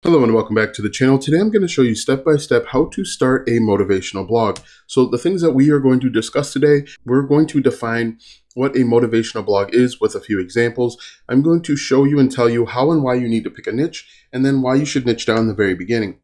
Hello and welcome back to the channel. Today I'm going to show you step by step how to start a motivational blog. So the things that we are going to discuss today, we're going to define what a motivational blog is with a few examples. I'm going to show you and tell you how and why you need to pick a niche, and then why you should niche down in the very beginning.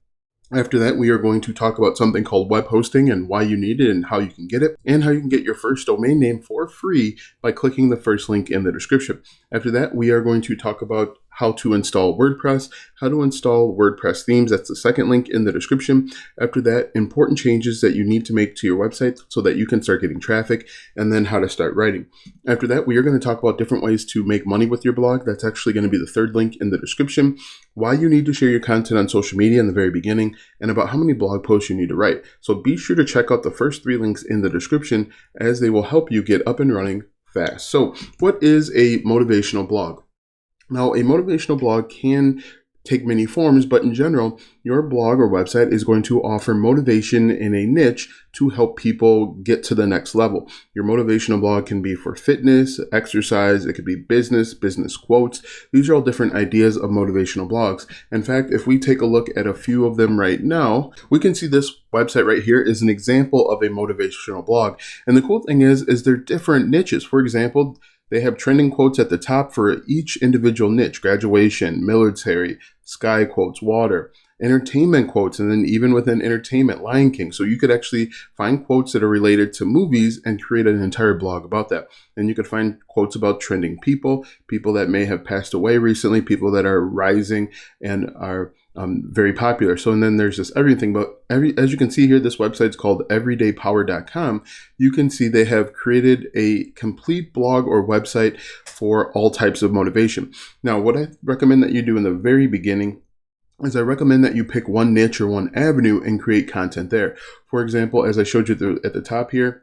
After that, we are going to talk about something called web hosting and why you need it and how you can get it, and how you can get your first domain name for free by clicking the first link in the description. After that, we are going to talk about how to install WordPress, how to install WordPress themes. That's the second link in the description. After that, important changes that you need to make to your website so that you can start getting traffic, and then how to start writing. After that, we are going to talk about different ways to make money with your blog. That's actually going to be the third link in the description. Why you need to share your content on social media in the very beginning, and about how many blog posts you need to write. So be sure to check out the first three links in the description, as they will help you get up and running fast. So what is a motivational blog? Now, a motivational blog can take many forms, but in general, your blog or website is going to offer motivation in a niche to help people get to the next level. Your motivational blog can be for fitness, exercise, it could be business quotes. These are all different ideas of motivational blogs. In fact, if we take a look at a few of them right now, we can see this website right here is an example of a motivational blog. And the cool thing is they're different niches. For example, they have trending quotes at the top for each individual niche: graduation, military, sky quotes, water, entertainment quotes, and then even within entertainment, Lion King. So you could actually find quotes that are related to movies and create an entire blog about that. And you could find quotes about trending people that may have passed away recently, people that are rising and are very popular. So, and then there's this everything, but as you can see here, this website's called everydaypower.com. You can see they have created a complete blog or website for all types of motivation. Now, what I recommend that you do in the very beginning is I recommend that you pick one niche or one avenue and create content there. For example, as I showed you at the top here,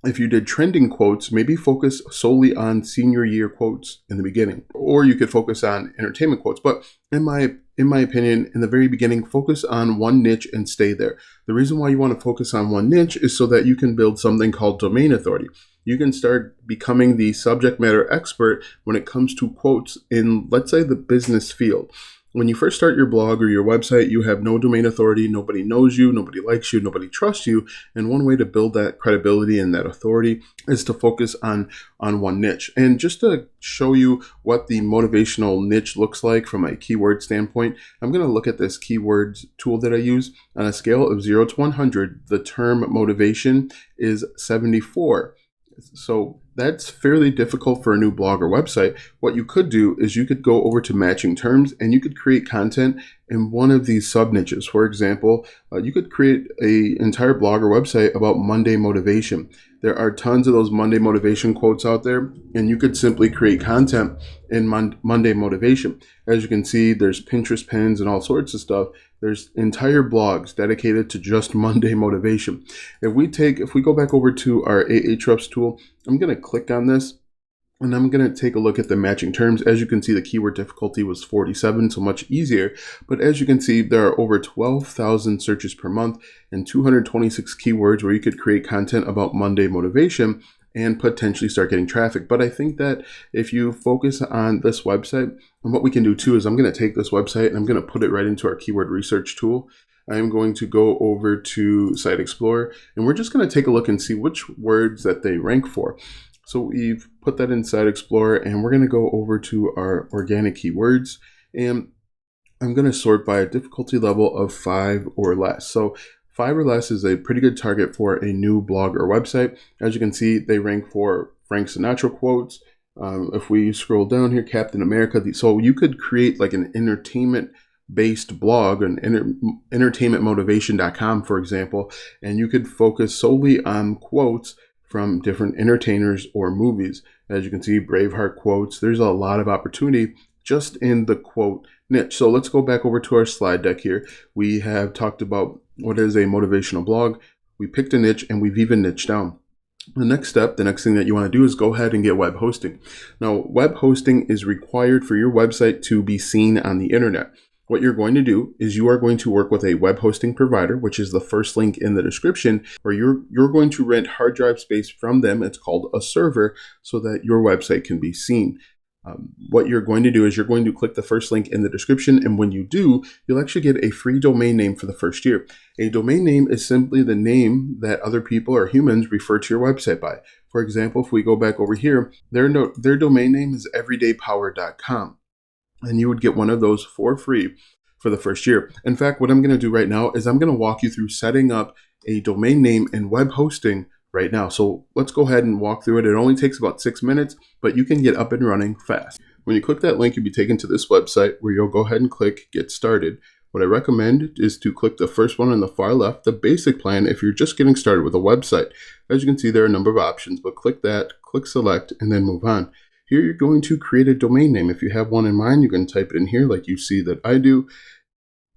if you did trending quotes, maybe focus solely on senior year quotes in the beginning, or you could focus on entertainment quotes. But in my opinion, in the very beginning, focus on one niche and stay there. The reason why you want to focus on one niche is so that you can build something called domain authority. You can start becoming the subject matter expert when it comes to quotes in, let's say, the business field. When you first start your blog or your website, you have no domain authority, nobody knows you, nobody likes you, nobody trusts you. And one way to build that credibility and that authority is to focus on one niche. And just to show you what the motivational niche looks like from a keyword standpoint, I'm going to look at this keywords tool that I use. On a scale of 0 to 100, the term motivation is 74. So that's fairly difficult for a new blog or website. What you could do is you could go over to matching terms and you could create content in one of these sub niches. For example, you could create an entire blog or website about Monday motivation. There are tons of those Monday motivation quotes out there, and you could simply create content in Monday motivation. As you can see, there's Pinterest pins and all sorts of stuff. There's entire blogs dedicated to just Monday motivation. If we go back over to our Ahrefs tool, I'm going to click on this and I'm going to take a look at the matching terms. As you can see, the keyword difficulty was 47, so much easier. But as you can see, there are over 12,000 searches per month and 226 keywords where you could create content about Monday motivation and potentially start getting traffic. But I think that if you focus on this website, and what we can do too is I'm going to take this website and I'm going to put it right into our keyword research tool. I'm going to go over to Site Explorer, and we're just going to take a look and see which words that they rank for. So we've put that in Site Explorer, and we're going to go over to our organic keywords, and I'm going to sort by a difficulty level of 5 or less. So 5 or less is a pretty good target for a new blog or website. As you can see, they rank for Frank Sinatra quotes. If we scroll down here, Captain America. So you could create like an entertainment-based blog, an entertainmentmotivation.com, for example, and you could focus solely on quotes from different entertainers or movies. As you can see, Braveheart quotes. There's a lot of opportunity just in the quote niche. So let's go back over to our slide deck here. We have talked about what is a motivational blog. We picked a niche and we've even niched down. The next thing that you want to do is go ahead and get web hosting. Now, web hosting is required for your website to be seen on the internet. What you're going to do is you are going to work with a web hosting provider, which is the first link in the description, where you're going to rent hard drive space from them. It's called a server, so that your website can be seen. What you're going to do is you're going to click the first link in the description, and when you do, you'll actually get a free domain name for the first year. A domain name is simply the name that other people or humans refer to your website by. For example, if we go back over here, their domain name is everydaypower.com, and you would get one of those for free for the first year. In fact, what I'm going to do right now is I'm going to walk you through setting up a domain name in web hosting right now. So let's go ahead and walk through it. It only takes about 6 minutes, but you can get up and running fast. When you click that link, you'll be taken to this website where you'll go ahead and click Get Started. What I recommend is to click the first one on the far left, the basic plan, if you're just getting started with a website. As you can see, there are a number of options, but click that, click Select, and then move on. Here you're going to create a domain name. If you have one in mind, you can type it in here like you see that I do.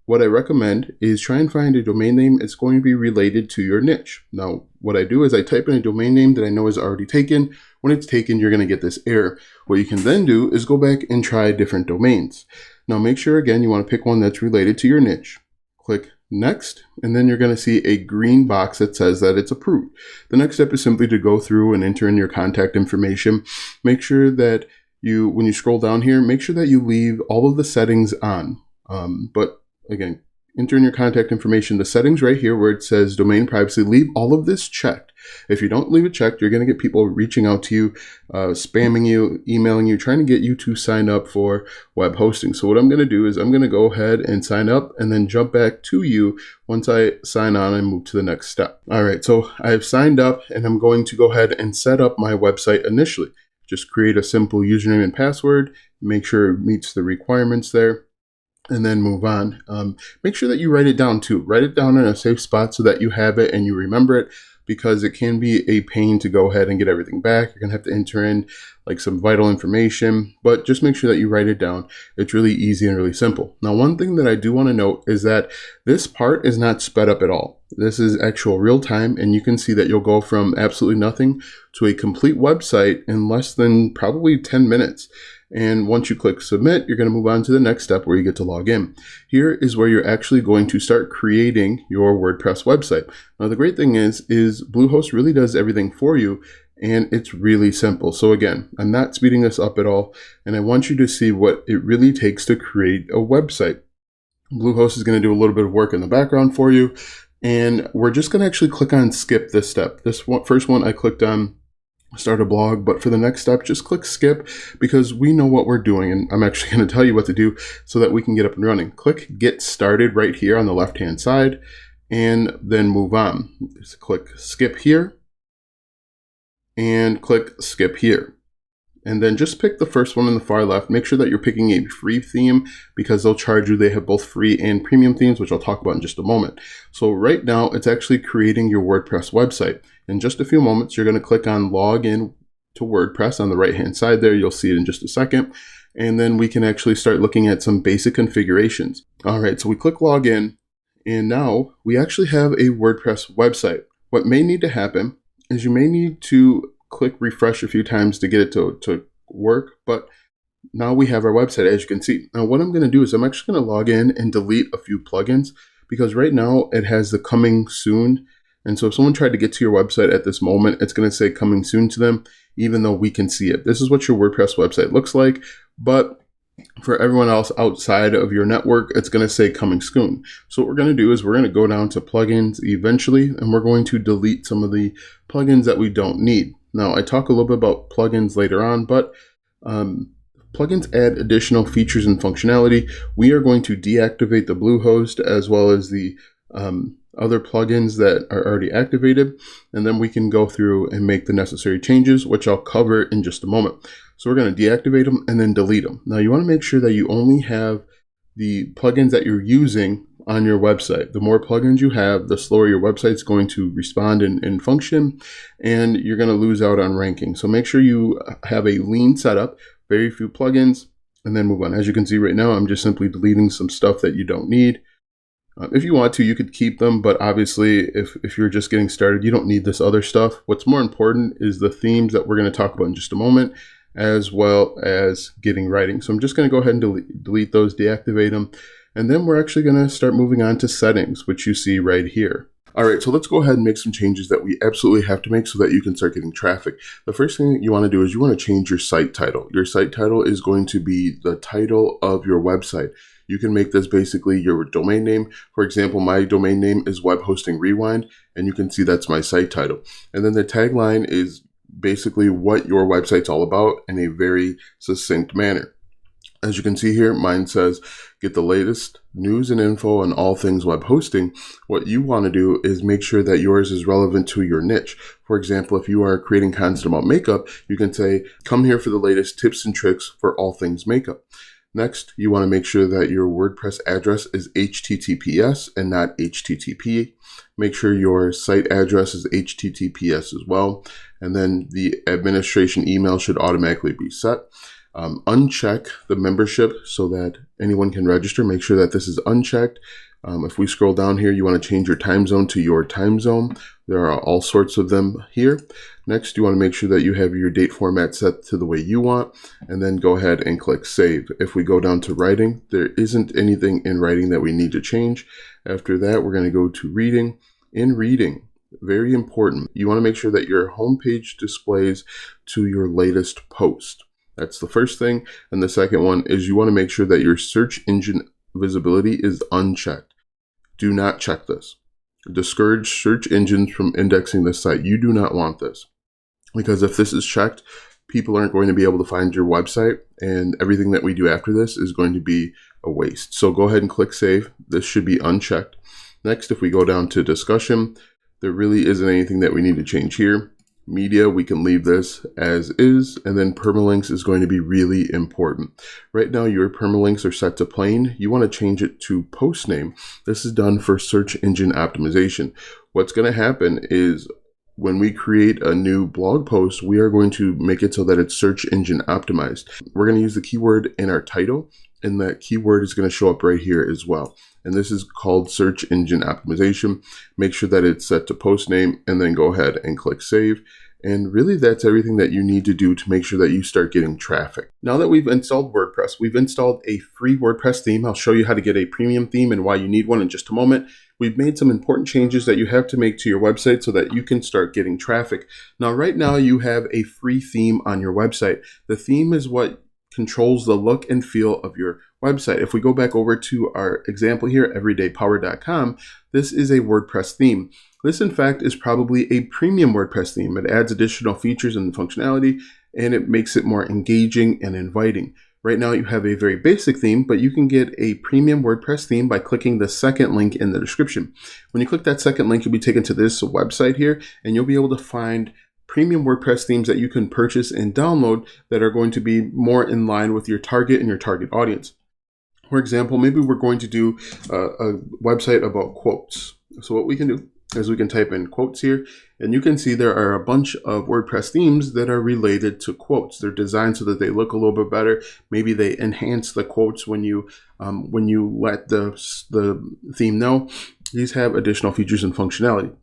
What I recommend is try and find a domain name that's going to be related to your niche. Now, what I do is I type in a domain name that I know is already taken. When it's taken, you're going to get this error. What you can then do is go back and try different domains. Now, make sure, again, you want to pick one that's related to your niche. Click Next, and then you're going to see a green box that says that it's approved. The next step is simply to go through and enter in your contact information. Make sure that when you scroll down here, make sure that you leave all of the settings on. But again, enter in your contact information, the settings right here where it says domain privacy, leave all of this checked. If you don't leave it checked, you're going to get people reaching out to you, spamming you, emailing you, trying to get you to sign up for web hosting. So what I'm going to do is I'm going to go ahead and sign up and then jump back to you once I sign on and move to the next step. All right, so I've signed up and I'm going to go ahead and set up my website initially. Just create a simple username and password, make sure it meets the requirements there, and then move on. Make sure that you write it down too. Write it down in a safe spot so that you have it and you remember it, because it can be a pain to go ahead and get everything back. You're going to have to enter in like some vital information, but just make sure that you write it down. It's really easy and really simple. Now, one thing that I do want to note is that this part is not sped up at all. This is actual real time, and you can see that you'll go from absolutely nothing to a complete website in less than probably 10 minutes. And once you click submit, you're going to move on to the next step where you get to log in. Here is where you're actually going to start creating your WordPress website. Now, the great thing is Bluehost really does everything for you, and it's really simple. So again, I'm not speeding this up at all, and I want you to see what it really takes to create a website. Bluehost is going to do a little bit of work in the background for you, and we're just going to actually click on skip this step. This one, first one I clicked on start a blog, but for the next step, just click skip, because we know what we're doing, and I'm actually going to tell you what to do so that we can get up and running. Click get started right here on the left hand side, and then move on. Just click skip here and click skip here. And then just pick the first one on the far left. Make sure that you're picking a free theme, because they'll charge you. They have both free and premium themes, which I'll talk about in just a moment. So right now, it's actually creating your WordPress website. In just a few moments, you're going to click on log in to WordPress on the right-hand side there. You'll see it in just a second. And then we can actually start looking at some basic configurations. All right, so we click log in, and now we actually have a WordPress website. What may need to happen is you may need to click refresh a few times to get it to work, but now we have our website, as you can see. Now what I'm going to do is I'm actually going to log in and delete a few plugins, because right now it has the coming soon. And so if someone tried to get to your website at this moment, it's going to say coming soon to them, even though we can see it. This is what your WordPress website looks like, but for everyone else outside of your network, it's going to say coming soon. So what we're going to do is we're going to go down to plugins eventually, and we're going to delete some of the plugins that we don't need. Now, I talk a little bit about plugins later on, but plugins add additional features and functionality. We are going to deactivate the Bluehost as well as the other plugins that are already activated, and then we can go through and make the necessary changes, which I'll cover in just a moment. So we're going to deactivate them and then delete them. Now, you want to make sure that you only have the plugins that you're using on your website. The more plugins you have, the slower your website's going to respond and function, and you're going to lose out on ranking. So make sure you have a lean setup, very few plugins, and then move on. As you can see right now, I'm just simply deleting some stuff that you don't need. If you want to, you could keep them, but obviously if you're just getting started, you don't need this other stuff. What's more important is the themes that we're going to talk about in just a moment, as well as getting writing. So I'm just going to go ahead and delete those, deactivate them. And then we're actually going to start moving on to settings, which you see right here. All right, so let's go ahead and make some changes that we absolutely have to make so that you can start getting traffic. The first thing that you want to do is you want to change your site title. Your site title is going to be the title of your website. You can make this basically your domain name. For example, my domain name is Web Hosting Rewind, and you can see that's my site title. And then the tagline is basically what your website's all about in a very succinct manner. As you can see here, mine says, get the latest news and info on all things web hosting. What you want to do is make sure that yours is relevant to your niche. For example, if you are creating content about makeup, you can say, come here for the latest tips and tricks for all things makeup. Next, you want to make sure that your WordPress address is HTTPS and not HTTP. Make sure your site address is HTTPS as well. And then the administration email should automatically be set. Uncheck the membership so that anyone can register. Make sure that this is unchecked. If we scroll down here, you want to change your time zone to your time zone. There are all sorts of them here. Next, you want to make sure that you have your date format set to the way you want, and then go ahead and click save. If we go down to writing, there isn't anything in writing that we need to change. After that, we're going to go to reading. In reading, very important, you want to make sure that your homepage displays to your latest post. That's the first thing. And the second one is you want to make sure that your search engine visibility is unchecked. Do not check this. Discourage search engines from indexing this site. You do not want this, because if this is checked, people aren't going to be able to find your website, and everything that we do after this is going to be a waste. So go ahead and click save. This should be unchecked. Next, if we go down to discussion, there really isn't anything that we need to change here. Media, we can leave this as is, and then permalinks is going to be really important. Right now, your permalinks are set to plain. You want to change it to post name. This is done for search engine optimization. What's going to happen is when we create a new blog post, we are going to make it so that it's search engine optimized. We're going to use the keyword in our title, and that keyword is going to show up right here as well. And this is called search engine optimization. Make sure that it's set to post name, and then go ahead and click save. And really, that's everything that you need to do to make sure that you start getting traffic. Now that we've installed WordPress, we've installed a free WordPress theme. I'll show you how to get a premium theme and why you need one in just a moment. We've made some important changes that you have to make to your website so that you can start getting traffic. Now, right now, you have a free theme on your website. The theme is what controls the look and feel of your website. If we go back over to our example here, everydaypower.com, this is a WordPress theme. This, in fact, is probably a premium WordPress theme. It adds additional features and functionality, and it makes it more engaging and inviting. Right now, you have a very basic theme, but you can get a premium WordPress theme by clicking the second link in the description. When you click that second link, you'll be taken to this website here, and you'll be able to find premium WordPress themes that you can purchase and download that are going to be more in line with your target and your target audience. For example, maybe we're going to do a website about quotes. So what we can do is we can type in quotes here, and you can see there are a bunch of WordPress themes that are related to quotes. They're designed so that they look a little bit better. Maybe they enhance the quotes when you let the theme know. These have additional features and functionality.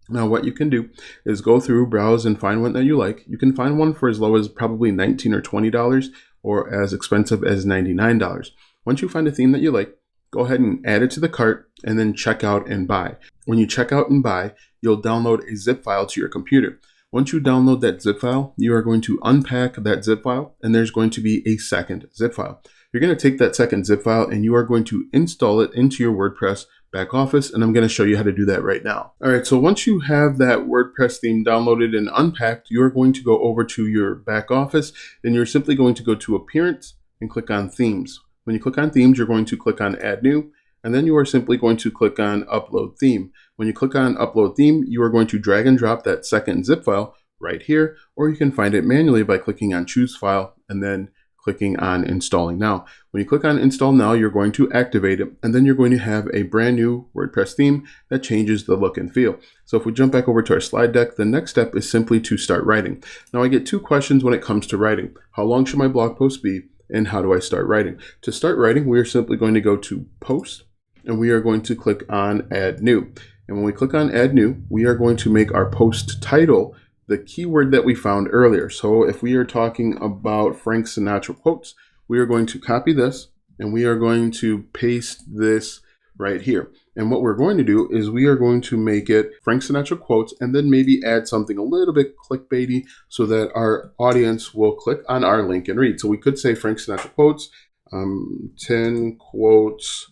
Now, what you can do is go through, browse, and find one that you like. You can find one for as low as probably $19 or $20, or as expensive as $99. Once you find a theme that you like, go ahead and add it to the cart, and then check out and buy. When you check out and buy, you'll download a zip file to your computer. Once you download that zip file, you are going to unpack that zip file, and there's going to be a second zip file. You're going to take that second zip file, and you are going to install it into your WordPress back office, and I'm going to show you how to do that right now. All right, so once you have that WordPress theme downloaded and unpacked, you're going to go over to your back office, and you're simply going to go to Appearance and click on Themes. When you click on Themes, you're going to click on Add New, and then you are simply going to click on Upload Theme. When you click on Upload Theme, you are going to drag and drop that second zip file right here, or you can find it manually by clicking on Choose File and then clicking on Installing Now. When you click on Install Now, you're going to activate it, and then you're going to have a brand new WordPress theme that changes the look and feel. So if we jump back over to our slide deck, the next step is simply to start writing. Now, I get two questions when it comes to writing. How long should my blog post be, and how do I start writing? To start writing, we are simply going to go to Post, and we are going to click on Add New. And when we click on Add New, we are going to make our post title the keyword that we found earlier. So if we are talking about Frank Sinatra quotes, we are going to copy this, and we are going to paste this right here. And what we're going to do is we are going to make it Frank Sinatra quotes and then maybe add something a little bit clickbaity so that our audience will click on our link and read. So we could say Frank Sinatra quotes, 10 quotes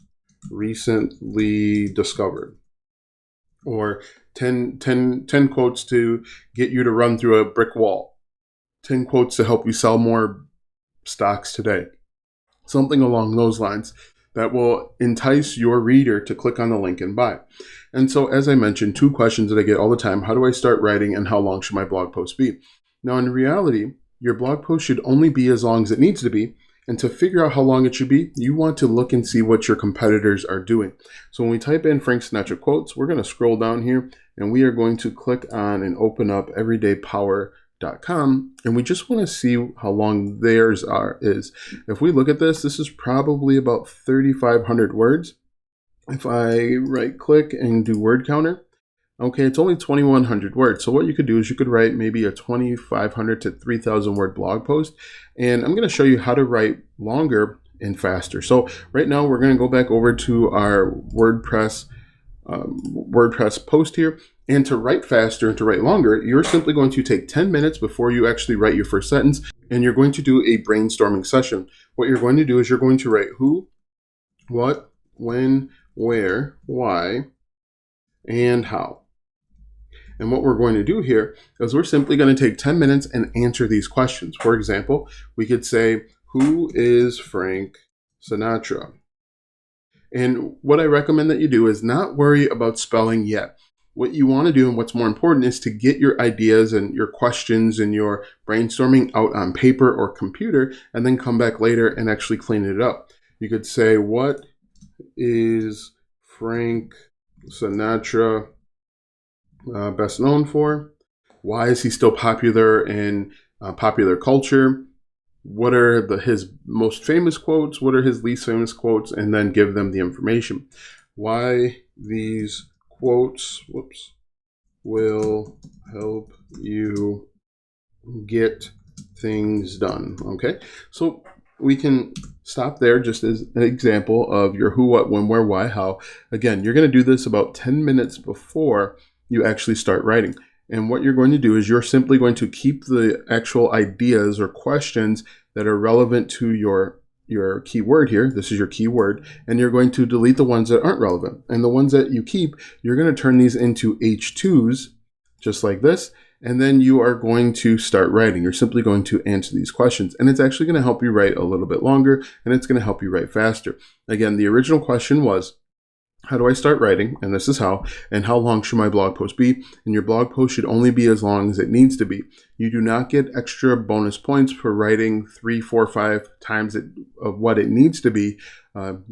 recently discovered, or 10 quotes to get you to run through a brick wall, 10 quotes to help you sell more stocks today. Something along those lines that will entice your reader to click on the link and buy. And so, as I mentioned, 2 questions that I get all the time: how do I start writing, and how long should my blog post be? Now, in reality, your blog post should only be as long as it needs to be. And to figure out how long it should be, you want to look and see what your competitors are doing. So when we type in Frank Sinatra quotes, we're going to scroll down here and we are going to click on and open up everydaypower.com, and we just want to see how long theirs is. If we look at this is probably about 3,500 words. If I right click and do word counter, okay, it's only 2,100 words. So what you could do is you could write maybe a 2,500 to 3,000 word blog post. And I'm going to show you how to write longer and faster. So right now we're going to go back over to our WordPress post here. And to write faster and to write longer, you're simply going to take 10 minutes before you actually write your first sentence. And you're going to do a brainstorming session. What you're going to do is you're going to write who, what, when, where, why, and how. And what we're going to do here is we're simply going to take 10 minutes and answer these questions. For example, we could say, who is Frank Sinatra? And what I recommend that you do is not worry about spelling yet. What you want to do and what's more important is to get your ideas and your questions and your brainstorming out on paper or computer and then come back later and actually clean it up. You could say, what is Frank Sinatra best known for? Why is he still popular in popular culture? What are his most famous quotes? What are his least famous quotes? And then give them the information. Why these quotes will help you get things done. Okay, so we can stop there just as an example of your who, what, when, where, why, how. Again, you're going to do this about 10 minutes before you actually start writing. And what you're going to do is you're simply going to keep the actual ideas or questions that are relevant to your keyword here. This is your keyword. And you're going to delete the ones that aren't relevant. And the ones that you keep, you're going to turn these into H2s, just like this. And then you are going to start writing. You're simply going to answer these questions. And it's actually going to help you write a little bit longer, and it's going to help you write faster. Again, the original question was, how do I start writing? And this is how. And how long should my blog post be? And your blog post should only be as long as it needs to be. You do not get extra bonus points for writing 3, 4, 5 times of what it needs to be.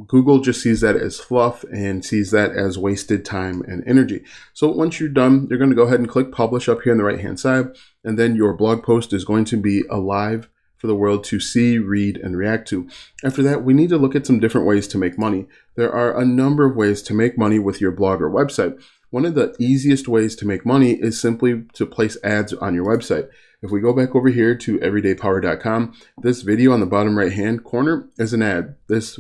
Google just sees that as fluff and sees that as wasted time and energy. So once you're done, you're going to go ahead and click publish up here on the right hand side. And then your blog post is going to be alive for the world to see, read, and react to. After that, we need to look at some different ways to make money. There are a number of ways to make money with your blog or website. One of the easiest ways to make money is simply to place ads on your website. If we go back over here to everydaypower.com, this video on the bottom right hand corner is an ad. This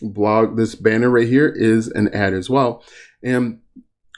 banner right here is an ad as well. And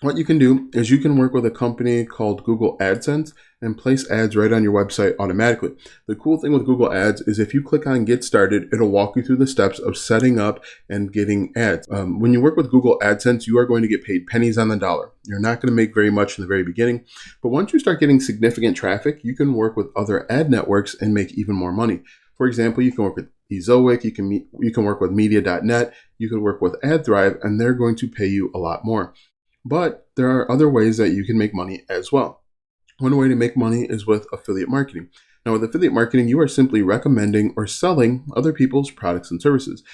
what you can do is you can work with a company called Google AdSense and place ads right on your website automatically. The cool thing with Google Ads is if you click on Get Started, it'll walk you through the steps of setting up and getting ads. When you work with Google AdSense, you are going to get paid pennies on the dollar. You're not going to make very much in the very beginning, but once you start getting significant traffic, you can work with other ad networks and make even more money. For example, you can work with Ezoic, you can work with Media.net, you can work with AdThrive, and they're going to pay you a lot more. But there are other ways that you can make money as well. One way to make money is with affiliate marketing. Now, with affiliate marketing, you are simply recommending or selling other people's products and services.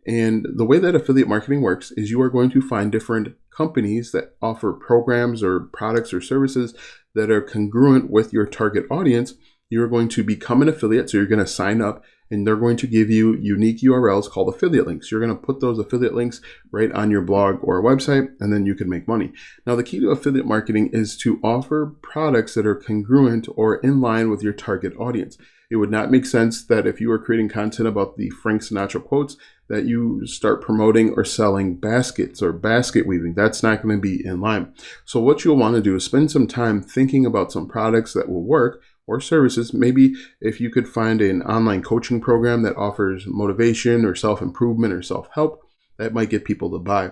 And the way that affiliate marketing works is you are going to find different companies that offer programs or products or services that are congruent with your target audience. You're going to become an affiliate, so you're going to sign up, and they're going to give you unique URLs called affiliate links. You're going to put those affiliate links right on your blog or website, and then you can make money. Now, the key to affiliate marketing is to offer products that are congruent or in line with your target audience. It would not make sense that if you are creating content about the Frank Sinatra quotes, that you start promoting or selling baskets or basket weaving. That's not going to be in line. So what you'll want to do is spend some time thinking about some products that will work or services. Maybe if you could find an online coaching program that offers motivation or self-improvement or self-help, that might get people to buy.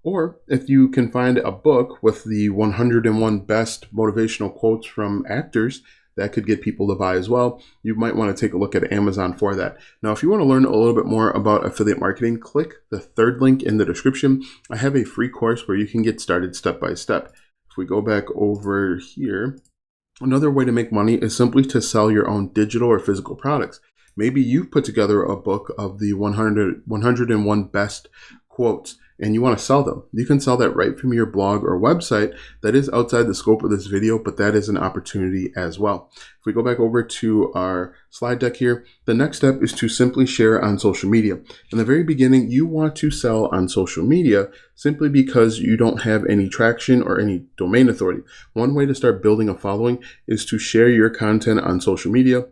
Or if you can find a book with the 101 best motivational quotes from actors, that could get people to buy as well. You might want to take a look at Amazon for that. Now, if you want to learn a little bit more about affiliate marketing, click the third link in the description. I have a free course where you can get started step by step. If we go back over here, another way to make money is simply to sell your own digital or physical products. Maybe you've put together a book of the 101 best quotes and you want to sell them. You can sell that right from your blog or website. That is outside the scope of this video, but that is an opportunity as well. If we go back over to our slide deck here, the next step is to simply share on social media. In the very beginning, you want to sell on social media simply because you don't have any traction or any domain authority. One way to start building a following is to share your content on social media,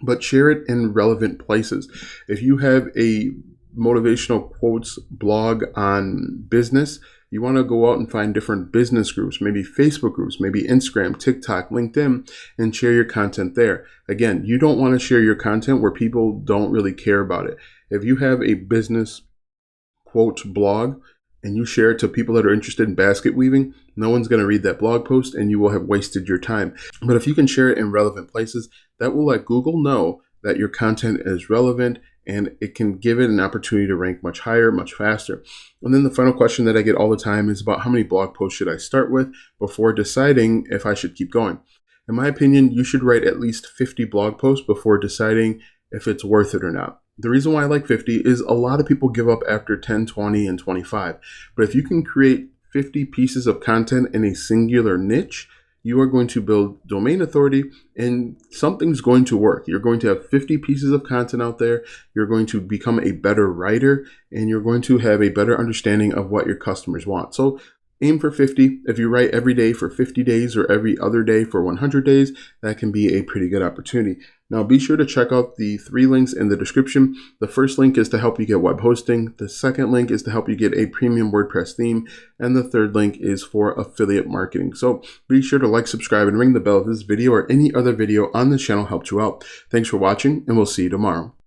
but share it in relevant places. If you have a motivational quotes blog on business, you want to go out and find different business groups, maybe Facebook groups, maybe Instagram, TikTok, LinkedIn, and share your content there. Again, you don't want to share your content where people don't really care about it. If you have a business quotes blog and you share it to people that are interested in basket weaving, no one's going to read that blog post and you will have wasted your time. But if you can share it in relevant places, that will let Google know that your content is relevant, and it can give it an opportunity to rank much higher, much faster. And then the final question that I get all the time is about how many blog posts should I start with before deciding if I should keep going. In my opinion, you should write at least 50 blog posts before deciding if it's worth it or not. The reason why I like 50 is a lot of people give up after 10, 20, and 25. But if you can create 50 pieces of content in a singular niche, you are going to build domain authority and something's going to work. You're going to have 50 pieces of content out there. You're going to become a better writer and you're going to have a better understanding of what your customers want. So aim for 50. If you write every day for 50 days or every other day for 100 days, that can be a pretty good opportunity. Now be sure to check out the 3 links in the description. The first link is to help you get web hosting. The second link is to help you get a premium WordPress theme. And the third link is for affiliate marketing. So be sure to like, subscribe, and ring the bell if this video or any other video on this channel helped you out. Thanks for watching, and we'll see you tomorrow.